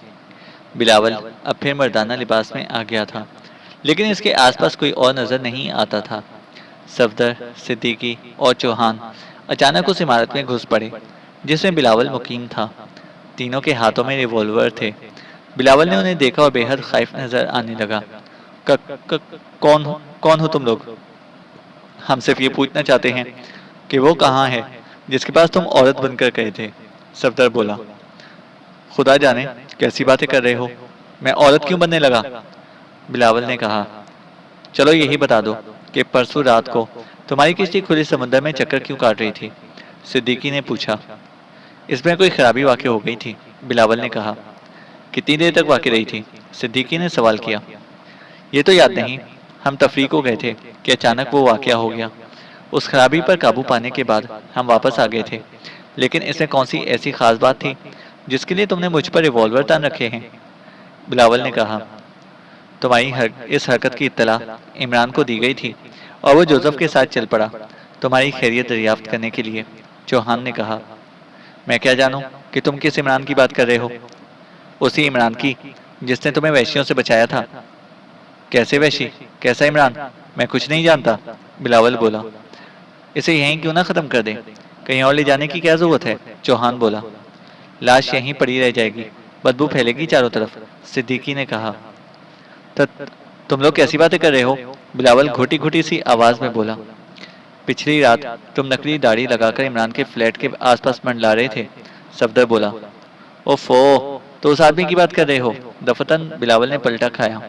بلاول اب پھر مردانہ لباس میں آ گیا تھا، لیکن اس کے آس پاس کوئی اور نظر نہیں آتا تھا۔ صفدر، صدیقی اور چوہان اچانک اس عمارت میں گھس پڑے جس میں بلاول مقیم تھا۔ تینوں کے ہاتھوں میں ریوالور تھے۔ بلاول نے انہیں دیکھا اور بے حد خائف نظر آنے لگا۔ کون ہو تم لوگ؟ ہم صرف یہ پوچھنا چاہتے ہیں کہ وہ کہاں ہے جس کے پاس تم عورت بن کر گئے تھے، صفدر بولا۔ خدا جانے کیسی باتیں کر رہے ہو، میں عورت کیوں بننے لگا؟ بلاول نے کہا۔ چلو یہی بتا دو کہ پرسوں رات کو تمہاری کشتی کھلے سمندر میں چکر کیوں کاٹ رہی تھی؟ صدیقی نے پوچھا۔ اس میں کوئی خرابی واقع ہو گئی تھی، بلاول نے کہا۔ کتنی دیر تک واقع رہی تھی؟ صدیقی نے سوال کیا۔ یہ تو یاد نہیں، ہم تفریح کو گئے تھے کہ اچانک وہ واقعہ ہو گیا۔ اس خرابی پر قابو پانے کے بعد ہم واپس آ گئے تھے، لیکن اس میں کون سی ایسی خاص بات تھی جس کے لیے تم نے مجھ پر ریوالور تان رکھے ہیں؟ بلاول نے کہا۔ تمہاری اس حرکت کی اطلاع عمران کو دی گئی تھی اور وہ جوزف کے ساتھ چل پڑا تمہاری خیریت دریافت کرنے کے لیے، چوہان نے کہا۔ میں کیا جانوں کہ تم کس عمران کی بات کر رہے ہو؟ اسی عمران کی جس نے تمہیں وحشیوں سے بچایا تھا۔ کیسے وحشی؟ کیسا عمران؟ میں کچھ نہیں جانتا، بلاول بولا۔ اسے یہیں کیوں نہ ختم کر دیں؟ کہیں اور لے جانے کی کیا ضرورت ہے؟ چوہان بولا۔ لاش یہیں پڑی رہ جائے گی، بدبو پھیلے گی چاروں طرف، صدیقی نے کہا۔ تم لوگ کیسی باتیں کر رہے ہو؟ بلاول گھوٹی گھوٹی سی آواز میں بولا۔ پچھلی رات تم نقلی داڑھی لگا کر عمران کے فلیٹ کے آس پاس منڈلا رہے تھے، صفدر بولا۔ اوفو، تو اس آدمی کی بات کر رہے ہو؟ دفتن بلاول نے پلٹا کھایا۔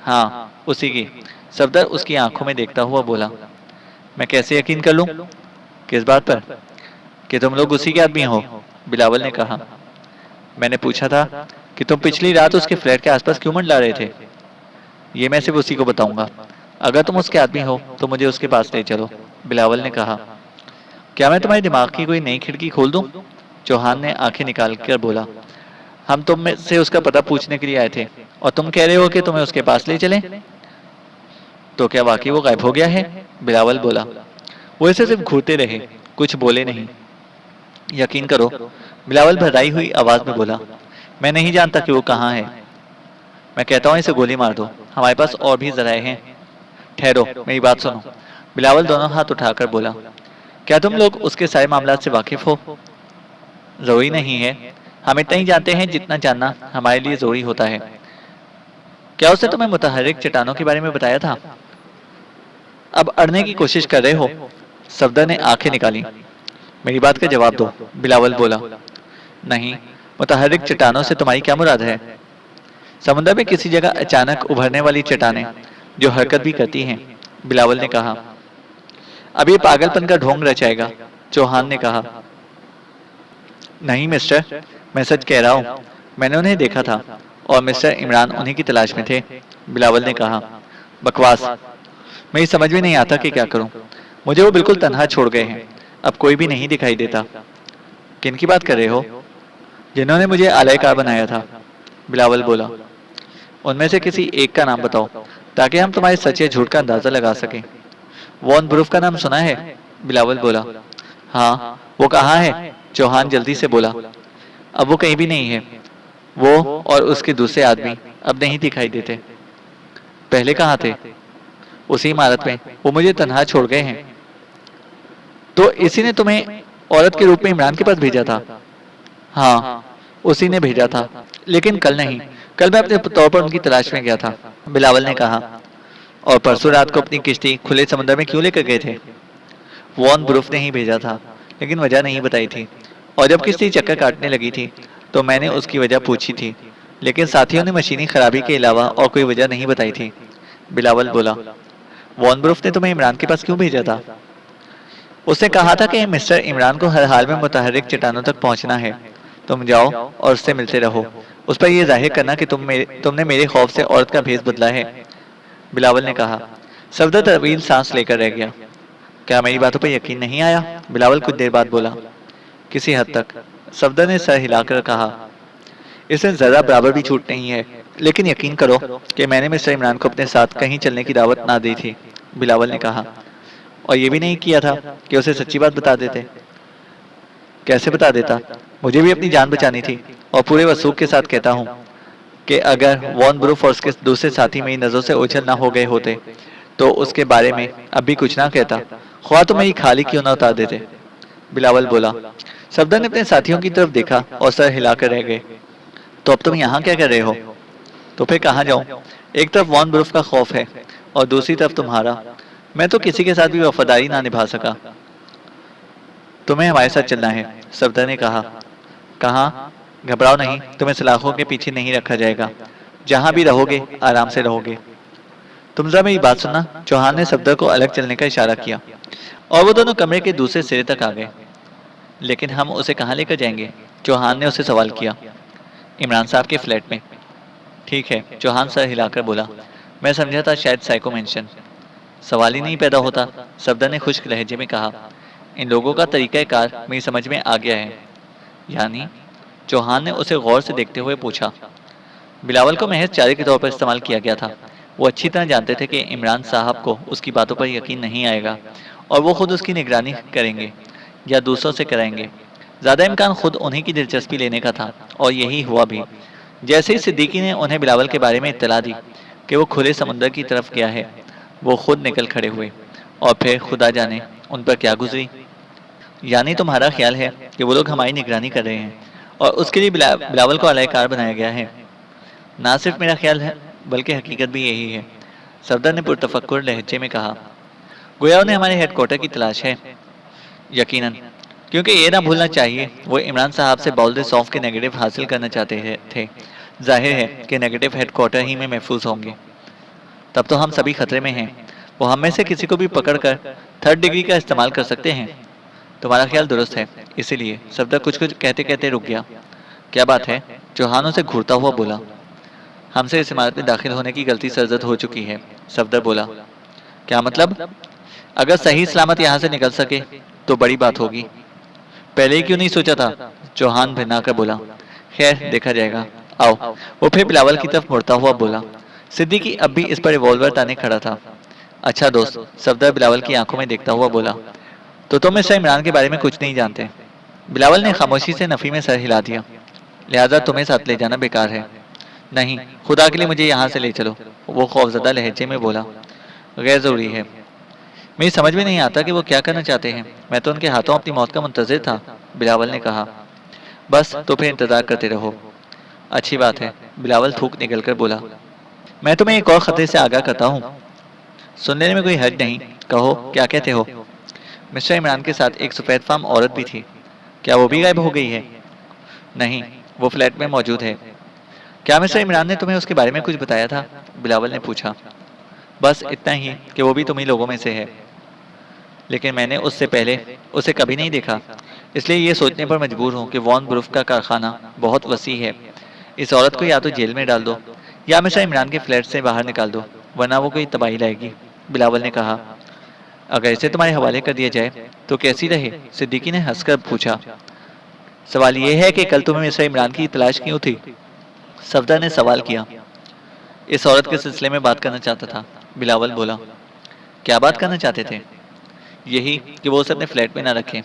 ہاں، اسی کی، صفدر اس کی آنکھوں میں دیکھتا ہوا بولا۔ میں کیسے یقین کر لوں؟ کس بات پر؟ کہ تم لوگ اسی کے آدمی ہو، بلاول نے کہا۔ میں نے پوچھا تھا کہ تم پچھلی رات اس کے فلیٹ کے آس پاس کیوں منڈلا رہے تھے؟ یہ میں صرف اسی کو بتاؤں گا۔ اگر تم اس کے آدمی ہو تو مجھے اس کے پاس لے چلو، بلاول نے کہا۔ کیا میں تمہارے دماغ کی کوئی نئی کھڑکی کھول دوں؟ چوہان نے آنکھیں نکال کر بولا۔ ہم تم میں سے اس کا پتہ پوچھنے کے لیے آئے تھے اور تم کہہ رہے ہو کہ تمہیں اس کے پاس لے چلیں؟ تو کیا واقعی وہ غائب ہو گیا ہے؟ بلاول بولا۔ وہ اسے صرف گھورتے رہے، کچھ بولے نہیں۔ یقین کرو، بلاول بھرائی ہوئی آواز میں بولا، میں نہیں جانتا کہ وہ کہاں ہے۔ میں کہتا ہوں اسے گولی مار دو، ہمارے پاس اور بھی ذرائع ہیں۔ ٹھہرو، میری بات سنو، بلاول دونوں ہاتھ اٹھا کر بولا۔ کیا تم لوگ اس کے سارے معاملات سے واقف ہو؟ ضروری نہیں ہے، ہم اتنا ہی جانتے ہیں جتنا جاننا ہمارے لیے ضروری ہوتا ہے۔ کیا اس نے تمہیں متحرک چٹانوں کے بارے میں بتایا تھا؟ اب اڑنے کی کوشش کر رہے ہو؟ صفدر نے آنکھیں نکالی۔ میری بات کا جواب دو، بلاول بولا۔ نہیں، متحرک چٹانوں سے تمہاری کیا مراد ہے؟ سمندر میں کسی جگہ اچانک ابھرنے والی چٹانیں جو حرکت بھی کرتی ہیں، بلاول نے کہا۔ اب یہ پاگل پن کا ڈھونگ رچائے گا، چوہان نے کہا۔ نہیں مسٹر، میں سچ کہہ رہا ہوں، میں نے انہیں دیکھا تھا اور مسٹر عمران انہی کی تلاش میں تھے، بلاول نے کہا۔ بکواس، میری سمجھ میں نہیں آتا کہ کیا کروں، مجھے وہ بالکل تنہا چھوڑ گئے ہیں، اب کوئی بھی نہیں دکھائی دیتا۔ کن کی بات کر رہے ہو؟ جنہوں نے مجھے آلائے کار بنایا تھا، بلاول بولا۔ ان میں سے کسی ایک کا نام بتاؤ تاکہ ہم تمہارے سچ یا جھوٹ کا اندازہ لگا سکیں۔ وان بروف کا نام سنا ہے؟ بلاول بولا۔ ہاں، وہ کہاں ہے؟ چوہان جلدی سے بولا۔ اب وہ کہیں بھی نہیں ہے، وہ اور اس کے دوسرے آدمی اب نہیں دکھائی دیتے۔ پہلے کہاں تھے؟ اسی عمارت میں، وہ مجھے تنہا چھوڑ گئے ہیں۔ تو اسی نے تمہیں عورت کے روپ میں عمران کے پاس بھیجا تھا؟ ہاں، اسی نے بھیجا تھا، لیکن کل نہیں، کل میں اپنے طور پر ان کی تلاش میں گیا تھا، بلاول نے کہا۔ اور پرسوں رات کو اپنی کشتی کھلے سمندر میں کیوں لے کر گئے تھے؟ وان بروف نے ہی بھیجا تھا، لیکن وجہ نہیں بتائی تھی، اور جب کشتی چکر کاٹنے لگی تھی تو میں نے اس کی وجہ پوچھی تھی، لیکن ساتھیوں نے مشینی خرابی کے علاوہ اور کوئی وجہ نہیں بتائی تھی، بلاول بولا۔ وان بروف نے تمہیں عمران کے پاس کیوں بھیجا تھا؟ اس نے کہا تھا کہ مسٹر عمران کو ہر حال میں متحرک چٹانوں تک پہنچنا ہے، تم جاؤ اور اس سے ملتے رہو، اس پر یہ ظاہر کرنا کہ تم نے میرے خوف سے عورت کا بھیس بدلا ہے، بلاول نے کہا۔ صفدر طویل سانس لے کر رہ گیا۔ کیا میری باتوں پر یقین نہیں آیا؟ بلاول کچھ دیر بعد بولا۔ کسی حد تک، صفدر نے سر ہلا کر کہا۔ اس میں ذرا برابر بھی چھوٹ نہیں ہے، لیکن یقین کرو کہ میں نے مسٹر عمران کو اپنے ساتھ کہیں چلنے کی دعوت نہ دی تھی، بلاول نے کہا۔ اور یہ بھی نہیں کیا تھا کہ اسے سچی بات بتا دیتے؟ کیسے بتا دیتا؟ مجھے بھی اپنی جان بچانی تھی، اور پورے وثوق کے ساتھ کہتا ہوں کہ اگر وان بروف اور اس کے دوسرے ساتھی میری نظروں سے اوجھل نہ ہو گئے ہوتے تو اس کے بارے میں اب بھی کچھ نہ کہتا، خواہ تو میری کھالی کیوں نہ اتار دیتے، بلاول بولا۔ صفدر نے اپنے ساتھیوں کی طرف دیکھا اور سر ہلا کر رہ گئے۔ تو اب تم یہاں کیا کر رہے ہو؟ تو پھر کہاں جاؤں؟ ایک طرف وان بروف کا خوف ہے اور دوسری طرف تمہارا، میں تو کسی کے ساتھ بھی وفاداری نہ نبھا سکا۔ تمہیں ہمارے ساتھ چلنا ہے، صفدر نے کہا۔ کہاں؟ گھبراؤ نہیں، تمہیں سلاخوں کے پیچھے نہیں رکھا جائے گا، جہاں بھی رہو گے آرام سے رہو گے۔ تم ذرا میری بات سننا، چوہان نے صفدر کو الگ چلنے کا اشارہ کیا، اور وہ دونوں کمرے کے دوسرے سرے تک آ گئے۔ لیکن ہم اسے کہاں لے کر جائیں گے؟ چوہان نے اسے سوال کیا۔ عمران صاحب کے فلیٹ میں۔ ٹھیک ہے، چوہان سر ہلا کر بولا۔ میں سمجھا تھا شاید سائیکو مینشن۔ سوال ہی نہیں پیدا ہوتا، صفدر نے خشک لہجے میں کہا۔ ان لوگوں کا طریقہ کار میری سمجھ میں آ گیا ہے۔ یعنی؟ چوہان نے اسے غور سے دیکھتے ہوئے پوچھا۔ بلاول کو محض چارے کے طور پر استعمال کیا گیا تھا، وہ اچھی طرح جانتے تھے کہ عمران صاحب کو اس کی باتوں پر یقین نہیں آئے گا، اور وہ خود اس کی نگرانی کریں گے یا دوسروں سے کرائیں گے۔ زیادہ امکان خود انہی کی دلچسپی لینے کا تھا، اور یہی ہوا بھی۔ جیسے ہی صدیقی نے انہیں بلاول کے بارے میں اطلاع دی کہ وہ کھلے سمندر کی طرف گیا ہے، وہ خود نکل کھڑے ہوئے، اور پھر خدا جانے ان پر کیا گزری۔ یعنی تمہارا خیال ہے کہ وہ لوگ ہماری نگرانی کر رہے ہیں، اور اس کے لیے بلاول کو اعلی کار بنایا گیا ہے؟ نہ صرف میرا خیال ہے بلکہ حقیقت بھی یہی ہے، صفدر نے پرتفکر لہجے میں کہا۔ گویا انہیں ہمارے ہیڈ کوارٹر کی تلاش ہے؟ یقیناً، کیونکہ یہ نہ بھولنا چاہیے وہ عمران صاحب سے باؤل سوف کے نیگیٹو حاصل کرنا چاہتے تھے۔ ظاہر ہے کہ نیگیٹو ہیڈ کوارٹر ہی میں محفوظ ہوں گے۔ تب تو ہم سبھی خطرے میں ہیں، وہ ہم میں سے کسی کو بھی پکڑ کر تھرڈ ڈگری کا استعمال کر سکتے ہیں۔ تمہارا خیال درست ہے، اسی لیے صفدر کچھ کہتے کہتے رک گیا۔ کیا بات ہے؟ چوہانوں سے گھورتا ہوا بولا۔ ہم سے اس عمارت میں داخل ہونے کی غلطی سرزد ہو چکی ہے، صفدر بولا۔ کیا مطلب؟ اگر صحیح سلامت یہاں سے نکل سکے تو بڑی بات ہوگی۔ پہلے ہی کیوں نہیں سوچا تھا؟ چوہان بھرنا کر بولا۔ خیر دیکھا جائے گا، آؤ۔ وہ پھر بلاول کی طرف مڑتا ہوا بولا۔ صدیقی اب بھی اس پر ریوالور تانے کھڑا تھا۔ اچھا دوست، صفدر بلاول کی آنکھوں میں دیکھتا ہوا بولا، تو تم مسٹر عمران کے بارے میں کچھ نہیں جانتے؟ بلاول نے خاموشی سے نفی میں سر ہلا دیا۔ لہذا تمہیں ساتھ لے جانا بیکار ہے۔ نہیں، خدا کے لیے مجھے یہاں سے لے چلو، وہ خوفزدہ لہجے میں بولا۔ غیر ضروری ہے۔ میری سمجھ میں نہیں آتا کہ وہ کیا کرنا چاہتے ہیں، میں تو ان کے ہاتھوں اپنی موت کا منتظر تھا، بلاول نے کہا۔ بس تو پھر انتظار کرتے رہو۔ اچھی بات ہے، بلاول تھوک نکل کر بولا۔ میں تمہیں ایک اور خطرے سے آگاہ کرتا ہوں۔ سن لینے میں کوئی حرج نہیں، کہو کیا کہتے ہو؟ مسٹر عمران کے ساتھ ایک سفید فام عورت بھی تھی، کیا وہ بھی غائب ہو گئی ہے؟ نہیں، وہ فلیٹ میں موجود ہے۔ کیا مسٹر عمران نے تمہیں اس کے بارے میں کچھ بتایا تھا؟ بلاول نے پوچھا۔ بس اتنا ہی کہ وہ بھی تمہیں لوگوں میں سے ہے، لیکن میں نے اس سے پہلے اسے کبھی نہیں دیکھا، اس لیے یہ سوچنے پر مجبور ہوں کہ وان بروف کا کارخانہ بہت وسیع ہے۔ اس عورت کو یا تو جیل میں ڈال دو یا مسٹر عمران کے فلیٹ سے باہر نکال دو، ورنہ وہ کوئی تباہی لائے گی، بلاول نے کہا۔ اگر اسے تمہارے حوالے کر دیا جائے تو کیسی رہے؟ صدیقی نے ہنس کر پوچھا۔ سوال یہ ہے کہ کل تمہیں مسٹر عمران کی تلاش کیوں تھی؟ صفدر نے سوال کیا۔ اس عورت کے سلسلے میں بات کرنا چاہتا تھا، بلاول بولا۔ کیا بات کرنا چاہتے تھے؟ یہی کہ وہ اسے اپنے فلیٹ میں نہ رکھیں۔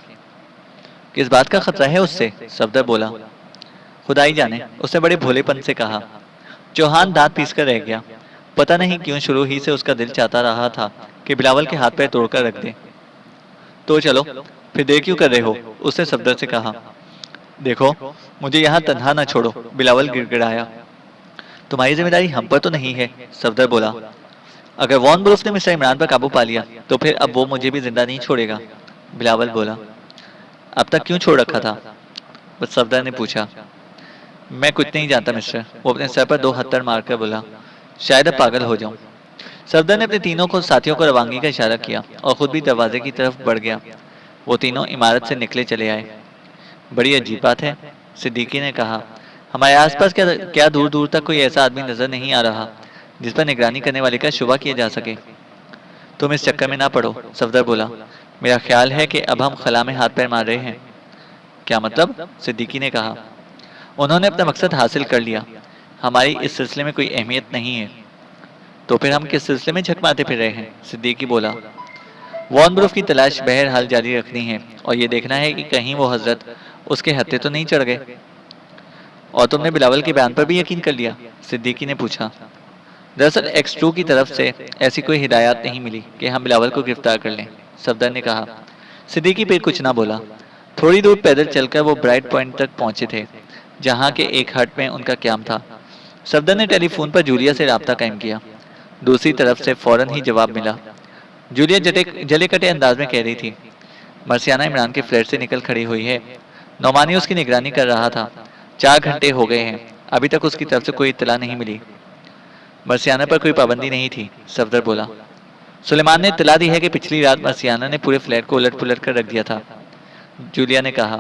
کس بات کا خطرہ ہے اس سے؟ صفدر بولا۔ خدا ہی جانے، اس نے بڑے بھولے پن سے کہا۔ چوہان دانت پیس کر رہ گیا۔ پتہ نہیں کیوں شروع ہی سے اس کا دل چاہتا رہا تھا کہ بلاول کے ہاتھ پیر توڑ کر رکھ دے۔ تو چلو، پھر دیر کیوں کر رہے ہو؟ اس نے صفدر سے کہا۔ دیکھو مجھے یہاں تنہا نہ چھوڑو، بلاول گڑ گڑایا۔ تمہاری ذمہ داری ہم پر تو نہیں ہے، صفدر بولا۔ اگر وان بروف نے مسٹر عمران پر قابو پا لیا تو پھر اب وہ مجھے بھی زندہ نہیں چھوڑے گا، بلاول بولا۔ اب تک کیوں چھوڑ رکھا تھا؟ بس صفدر نے پوچھا۔ میں کچھ نہیں جانتا مسٹر، وہ اپنے سر پر 2 ہتھڑ مار کر بولا۔ شاید اب پاگل ہو جاؤں۔ صفدر نے اپنے تینوں ساتھیوں کو روانگی کا اشارہ کیا اور خود بھی دروازے کی طرف بڑھ گیا۔ وہ تینوں عمارت سے نکلے چلے آئے۔ بڑی عجیب بات ہے، صدیقی نے کہا۔ ہمارے آس پاس کیا دور دور تک کوئی ایسا آدمی نظر نہیں آ رہا جس پر نگرانی کرنے والے کا شبہ کیا جا سکے۔ تم اس چکر میں نہ پڑو، صفدر بولا۔ میرا خیال ہے کہ اب ہم خلا میں ہاتھ پیر مار رہے ہیں۔ کیا مطلب؟ صدیقی نے کہا۔ انہوں نے اپنا مقصد حاصل کر لیا، ہماری اس سلسلے میں کوئی اہمیت نہیں ہے۔ تو پھر ہم کس سلسلے میں جھک مارتے پھر رہے ہیں؟ صدیقی بولا۔ وان بروف کی تلاش بہرحال جاری رکھنی ہے اور یہ دیکھنا ہے کہ کہیں وہ حضرت اس کے ہتھے تو نہیں چڑھ گئے۔ اور تم نے بلاول کے بیان پر بھی یقین کر لیا؟ صدیقی نے پوچھا۔ دراصل ایکس 2 کی طرف سے ایسی کوئی ہدایات نہیں ملی کہ ہم بلاول کو گرفتار کر لیں، صفدر نے کہا۔ صدیقی پھر کچھ نہ بولا۔ تھوڑی دور پیدل چل کر وہ برائٹ پوائنٹ تک پہنچے تھے جہاں کے ایک ہٹ میں ان کا قیام تھا۔ صفدر نے ٹیلی فون پر جولیا سے رابطہ قائم کیا۔ دوسری طرف سے فوراً ہی جواب ملا۔ جولیا جلے کٹے انداز میں کہہ رہی تھی، مرسیانہ عمران کے فلیٹ سے نکل کھڑی ہوئی ہے، نعمانی اس کی نگرانی کر رہا تھا، 4 گھنٹے ہو گئے ہیں، ابھی تک اس کی طرف سے کوئی اطلاع نہیں ملی۔ مرسیانہ پر کوئی پابندی نہیں تھی، صفدر بولا۔ سلیمان نے اطلاع دی ہے کہ پچھلی رات مرسیانہ نے پورے فلیٹ کو الٹ پلٹ کر رکھ دیا تھا، جولیا نے کہا۔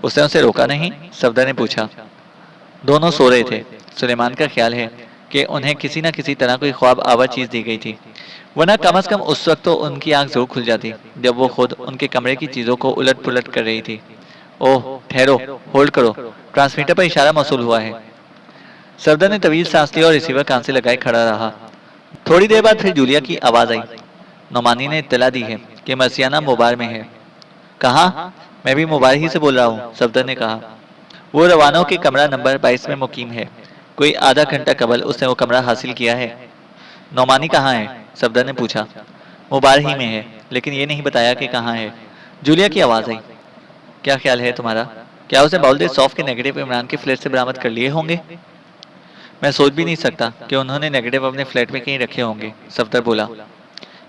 اس نے اسے روکا نہیں؟ صفدر نے پوچھا۔ دونوں سو رہے تھے، سلیمان کا خیال ہے کہ انہیں کسی نہ کسی طرح کوئی خواب آور چیز دی گئی تھی، ورنہ کم از کم اس وقت تو ان کی آنکھ ضرور کھل جاتی جب وہ خود ان کے کمرے کی چیزوں کو الٹ پلٹ کر رہی تھی۔ اوہ ٹھہرو، ہولڈ کرو، ٹرانسمیٹر پر اشارہ موصول ہوا ہے۔ صفدر نے طویل سانس لیا اور ریسیور کان سے لگائے کھڑا رہا۔ تھوڑی دیر بعد پھر جولیا کی آواز آئی۔ نعمانی نے اطلاع دی ہے کہ مرسیانہ موبائل میں ہے۔ کہاں؟ میں بھی موبائل ہی سے بول رہا ہوں، صفدر نے کہا۔ وہ روانوں کے کمرہ نمبر 22 میں مقیم ہے، کوئی آدھا گھنٹہ قبل اس نے وہ کمرہ حاصل کیا ہے۔ نعمانی کہاں ہے؟ صفدر نے پوچھا۔ موبائل ہی میں ہے، لیکن یہ نہیں بتایا کہ کہاں ہے۔ جولیا کی آواز آئی۔ کیا خیال ہے تمہارا؟ کیا اس نے باؤلدے صوف کے نیگیٹو عمران کے فلیٹ سے برآمد کر لیے ہوں گے؟ میں سوچ بھی نہیں سکتا کہ انہوں نے نیگیٹو اپنے فلیٹ میں کہیں رکھے ہوں گے، صفدر بولا۔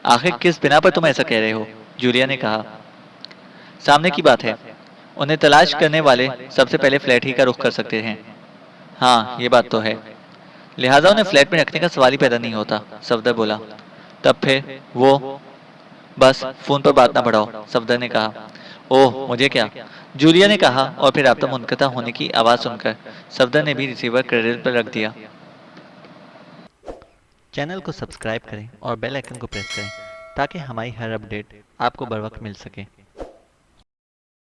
آخر کس بنا پر تم ایسا کہہ رہے ہو؟ جولیا نے کہا۔ سامنے کی بات ہے، انہیں تلاش کرنے والے سب سے پہلے فلیٹ ہی کا رخ کر سکتے ہیں۔ ہاں یہ بات تو ہے، لہٰذا انہیں فلیٹ میں رکھنے کا سوال ہی پیدا نہیں ہوتا، صفدر بولا۔ تب پھر وہ… بس فون پر بات نہ بڑھاؤ، صفدر نے کہا۔ اوہ مجھے کیا؟ جولیا نے کہا، اور پھر رابطہ منقطع ہونے کی آواز سن کر صفدر نے بھی ریسیور کریڈٹ پر رکھ دیا۔ چینل کو سبسکرائب کریں اور بیل آئیکن کو پریس کریں تاکہ ہماری ہر اپڈیٹ آپ کو بر وقت مل سکے۔